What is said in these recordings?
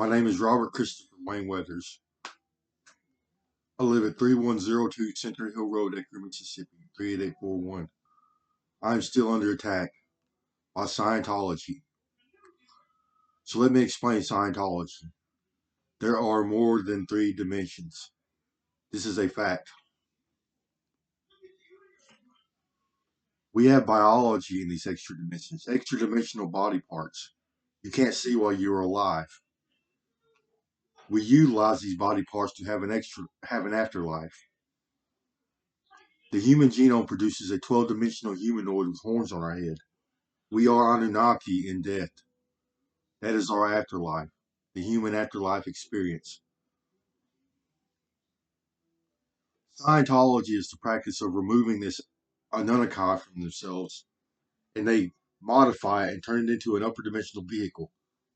My name is Robert Christopher Wayne Weathers. I live at 3102 Center Hill Road, Edgar, Mississippi, 38841. I am still under attack by Scientology. So let me explain Scientology. There are more than three dimensions. This is a fact. We have biology in these extra dimensions, extra dimensional body parts. You can't see while you're alive. We utilize these body parts to have an afterlife. The human genome produces a 12-dimensional humanoid with horns on our head. We are Anunnaki in death. That is our afterlife, the human afterlife experience. Scientology is the practice of removing this Anunnaki from themselves, and they modify it and turn it into an upper dimensional vehicle,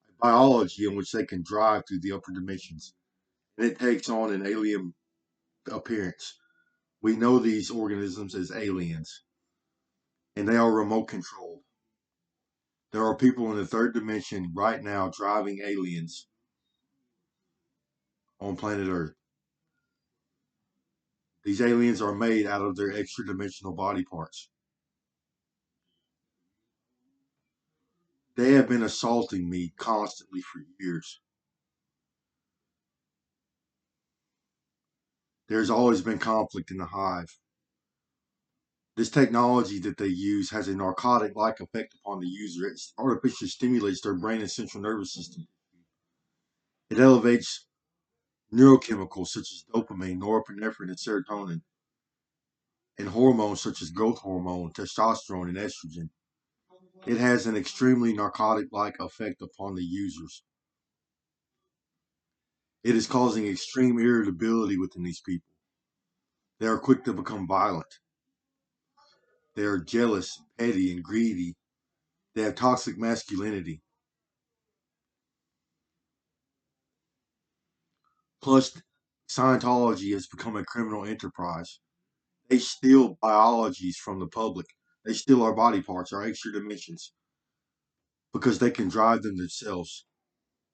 a biology in which they can drive through the upper dimensions, and it takes on an alien appearance. We know these organisms as aliens, and they are remote controlled. There are people in the third dimension right now driving aliens on planet Earth. These aliens are made out of their extra dimensional body parts. They have been assaulting me constantly for years. There's always been conflict in the hive. This technology that they use has a narcotic-like effect upon the user. It artificially stimulates their brain and central nervous system. It elevates neurochemicals such as dopamine, norepinephrine, and serotonin, and hormones such as growth hormone, testosterone, and estrogen. It has an extremely narcotic-like effect upon the users. It is causing extreme irritability within these people. They are quick to become violent. They are jealous, petty, and greedy. They have toxic masculinity. Plus, Scientology has become a criminal enterprise. They steal biologies from the public. They steal our body parts, our extra dimensions, because they can drive them themselves.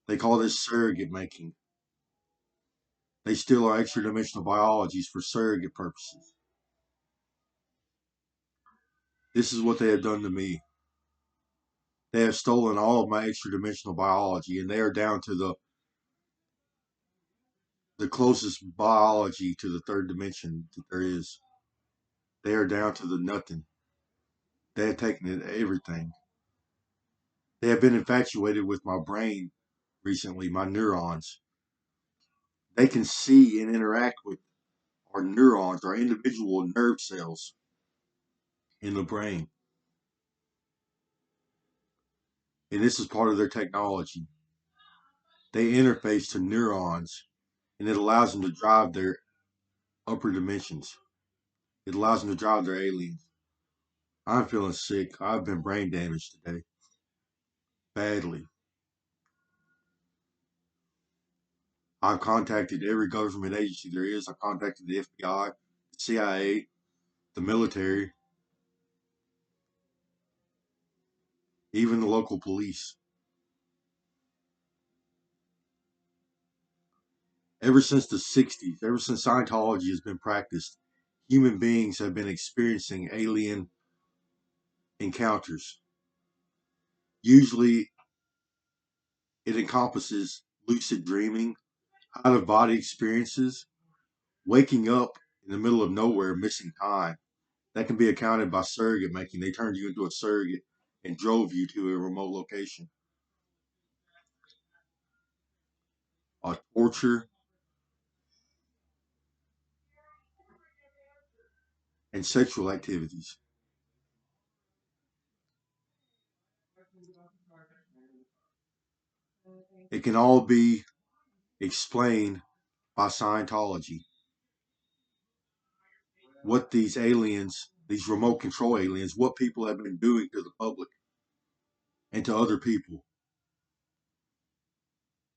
They call this surrogate making. They steal our extra dimensional biologies for surrogate purposes. This is what they have done to me. They have stolen all of my extra dimensional biology, and they are down to the closest biology to the third dimension that there is. They are down to the nothing. They have taken it everything. They have been infatuated with my brain recently, my neurons. They can see and interact with our neurons, our individual nerve cells in the brain. And this is part of their technology. They interface to neurons, and it allows them to drive their upper dimensions. It allows them to drive their aliens. I'm feeling sick. I've been brain damaged today. Badly. I've contacted every government agency there is. I've contacted the FBI, the CIA, the military, even the local police. Ever since the 60s, ever since Scientology has been practiced, human beings have been experiencing alien encounters. Usually, it encompasses lucid dreaming, out of body experiences, waking up in the middle of nowhere, missing time. That can be accounted by surrogate making. They turned you into a surrogate and drove you to a remote location. Torture and sexual activities. It can all be explained by Scientology. What these aliens, these remote control aliens, what people have been doing to the public and to other people.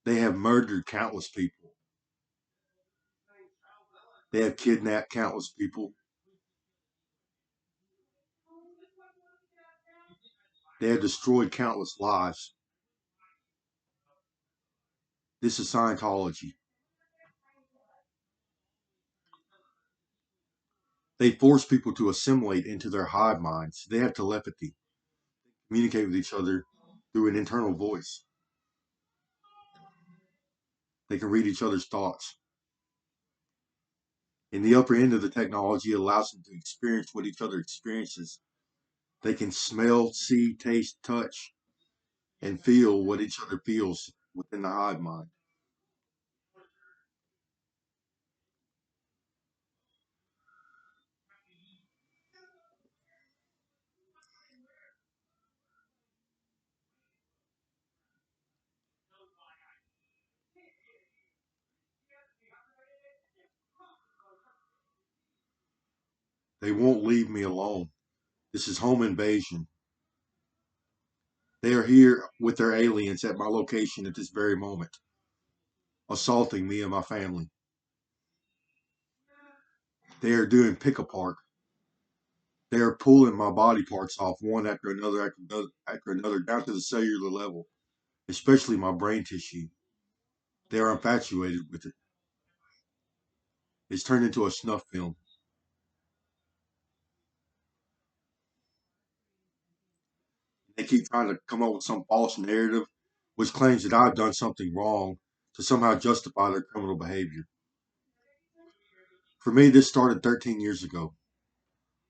They have murdered countless people. They have kidnapped countless people. They have destroyed countless lives. This is Scientology. They force people to assimilate into their hive minds. They have telepathy, communicate with each other through an internal voice. They can read each other's thoughts. In the upper end of the technology, it allows them to experience what each other experiences. They can smell, see, taste, touch, and feel what each other feels within the hive mind. They won't leave me alone. This is home invasion. They are here with their aliens at my location at this very moment, assaulting me and my family. They are doing pick apart. They are pulling my body parts off one after another, down to the cellular level, especially my brain tissue. They are infatuated with it. It's turned into a snuff film. They keep trying to come up with some false narrative which claims that I've done something wrong to somehow justify their criminal behavior. For me, this started 13 years ago.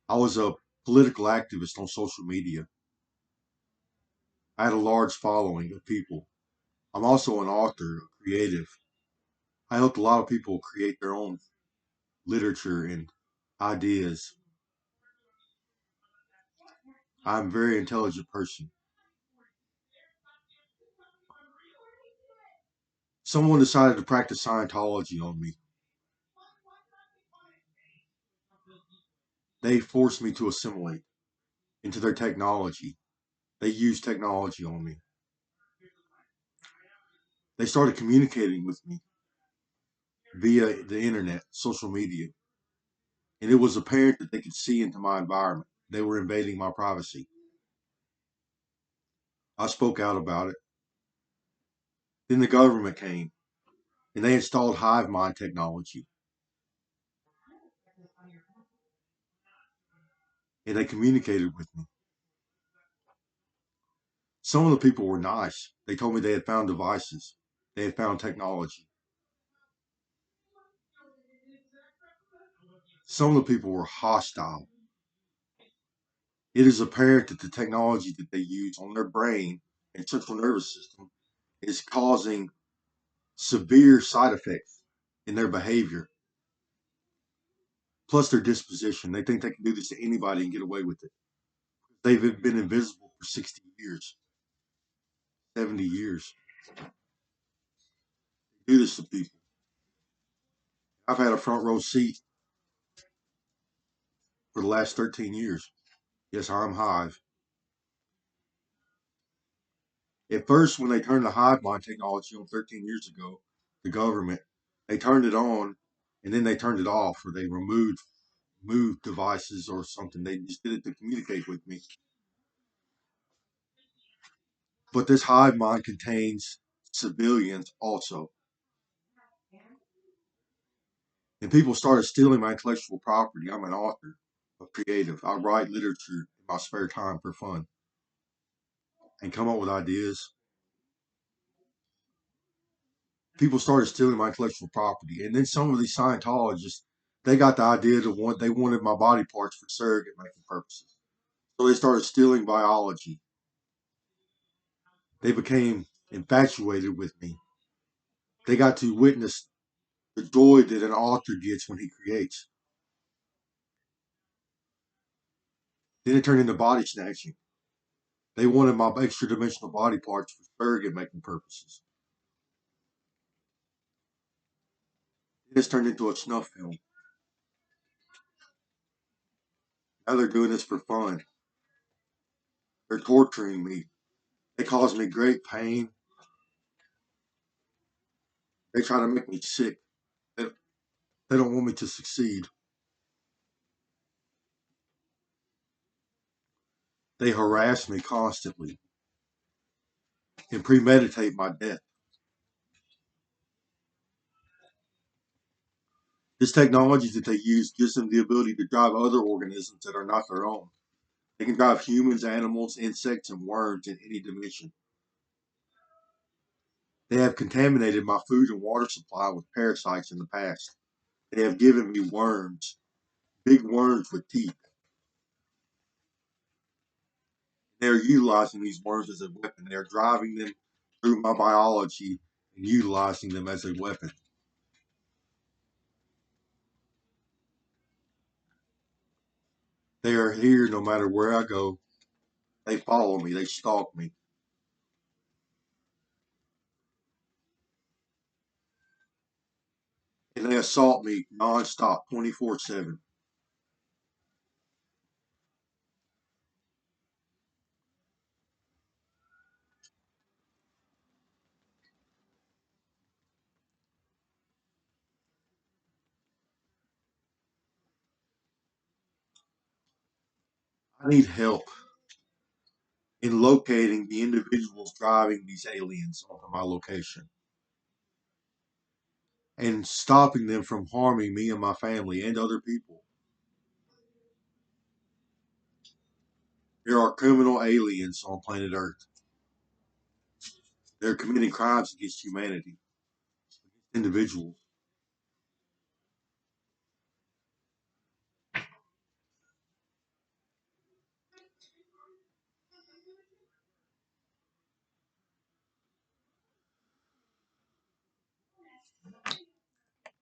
I was a political activist on social media. I had a large following of people. I'm also an author, a creative. I helped a lot of people create their own literature and ideas. I'm a very intelligent person. Someone decided to practice Scientology on me. They forced me to assimilate into their technology. They used technology on me. They started communicating with me via the internet, social media, and it was apparent that they could see into my environment. They were invading my privacy. I spoke out about it. Then the government came and they installed hive mind technology and they communicated with me. Some of the people were nice. They told me they had found devices, they had found technology. Some of the people were hostile. It is apparent that the technology that they use on their brain and central nervous system is causing severe side effects in their behavior, plus their disposition. They think they can do this to anybody and get away with it. They've been invisible for 60 years, 70 years. They do this to people. I've had a front row seat for the last 13 years. Yes, I'm Hive. At first, when they turned the hive mind technology on 13 years ago, the government, they turned it on and then they turned it off, or they removed moved devices or something. They just did it to communicate with me. But this hive mind contains civilians also. And people started stealing my intellectual property. I'm an author, a creative. I write literature in my spare time for fun and come up with ideas. People started stealing my intellectual property. And then some of these Scientologists, they got the idea that they wanted my body parts for surrogate making purposes. So they started stealing biology. They became infatuated with me. They got to witness the joy that an author gets when he creates. Then it turned into body snatching. They wanted my extra dimensional body parts for surrogate making purposes. Then it's turned into a snuff film. Now they're doing this for fun. They're torturing me. They cause me great pain. They try to make me sick. They, they don't want me to succeed. They harass me constantly and premeditate my death. This technology that they use gives them the ability to drive other organisms that are not their own. They can drive humans, animals, insects, and worms in any dimension. They have contaminated my food and water supply with parasites in the past. They have given me worms, big worms with teeth. They are utilizing these worms as a weapon. They are driving them through my biology and utilizing them as a weapon. They are here no matter where I go. They follow me. They stalk me. And they assault me nonstop, 24/7. I need help in locating the individuals driving these aliens onto my location and stopping them from harming me and my family and other people. There are criminal aliens on planet Earth. They're committing crimes against humanity, individuals.